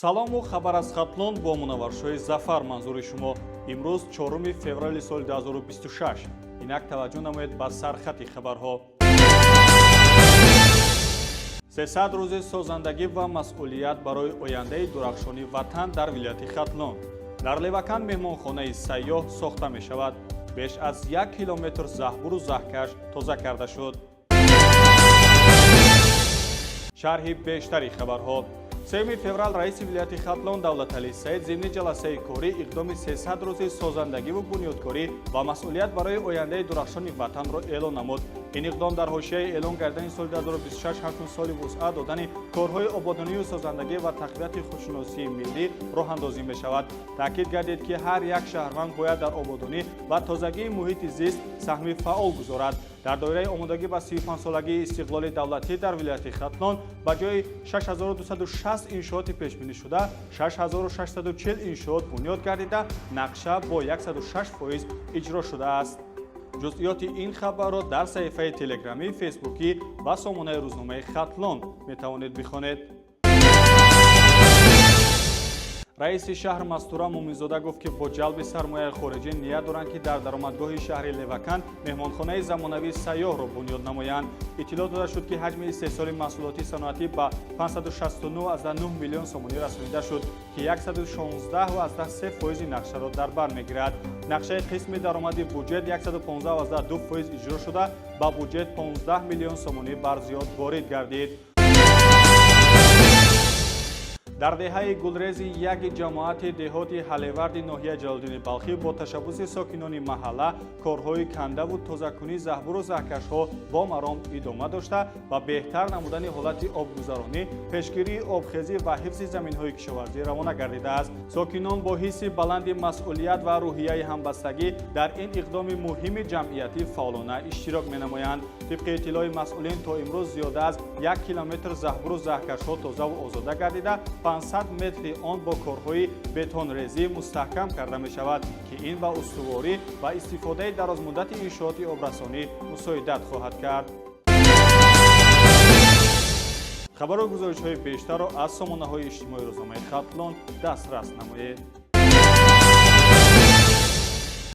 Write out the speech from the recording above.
салому хабар аз хатлон бо мунавваршои зафар манзури шумо. имрӯз 4 феврали соли 2026. инак таваҷҷӯҳ намоед ба сархати хабарҳо. 300 рӯзи созандагӣ ва масъулият барои ояндаи дурахшони ватан дар вилояти хатлон. дар левакан меҳмонхонаи сайёҳ сохта мешавад. беш аз 1 километр заҳбуру заҳкаш тоза карда шуд. шарҳи бештари хабарҳо. 3 феврал раиси вилояти хатлон давлаталӣ саид зимни ҷаласаи корӣ иқдоми 300 рӯзи созандагиву бунёдкорӣ ва масъулият барои ояндаи дурахшони ватанро эълон намуд. ин иқдом дар ҳошияи эълон гардани соли 2026 ҳамчун соли вусъат додани корҳои ободонию созандагӣ ва тақвияти худшиносии миллӣ роҳандозӣ мешавад. таъкид гардид ки ҳар як шаҳрванд бояд дар ободонӣ ва тозагии муҳити зист саҳми фаъол гузорад. дар доираи омодагӣ ба 35-солагии истиқлоли давлатӣ дар вилояти хатлон ба ҷои 6260 иншооти пешбинишуда 6640 иншоот бунёд гардида нақша бо 106% иҷро шудааст. ҷузъиёти ин хабарро дар саҳифаи телеграмии фейсбукӣ ва сомонаи рӯзномаи хатлон метавонед бихонед. раиси шаҳр Мастура Муминзода гуфт ки бо ҷалби сармояи хориҷӣ ният доранд ки дар даромадгоҳи шаҳри Левакан меҳмонхонаи замонавии сайёҳро бунёд намоянд. иттилоъ дода шуд ки ҳаҷми истеҳсоли маҳсулоти саноатӣ ба 569,9 миллион сомонӣ расонида шуд ки 116,3% нақшаро дар бар мегирад. нақшаи қисми даромади буҷет 115,2% иҷро шуда ба буҷет 15 миллион сомонӣ барзиёд ворид гардид. дар деҳаи гулрези яки ҷамоати деҳоти ҳалеварди ноҳияи ҷалолиддини балхӣ бо ташаббуси сокинони маҳалла корҳои кандаву тозакунии заҳбуру заҳкашҳо бо маром идома дошта ба беҳтар намудани ҳолати обгузаронӣ, пешгирии обхезӣ ва ҳифзи заминҳои кишоварзӣ равона гардидааст. сокинон бо ҳисси баланди масъулият ва рӯҳияи ҳамбастагӣ дар ин иқдоми муҳими ҷамъиятӣ фаъолона иштирок менамоянд. тибқи иттилои масъулин то имрӯз зиёда аз 1 километр заҳбуру заҳкашҳо тозаву озода гардида 500 метри он бо корҳои бетонрезӣ мустаҳкам карда мешавад ки ин ба устуворӣ ва истифодаи дарозмуддати иншооти обрасонӣ мусоидат хоҳад кард. хабару гузоришҳои бештарро аз сомонаҳои иҷтимоии рӯзномаи хатлон дастрас намоед.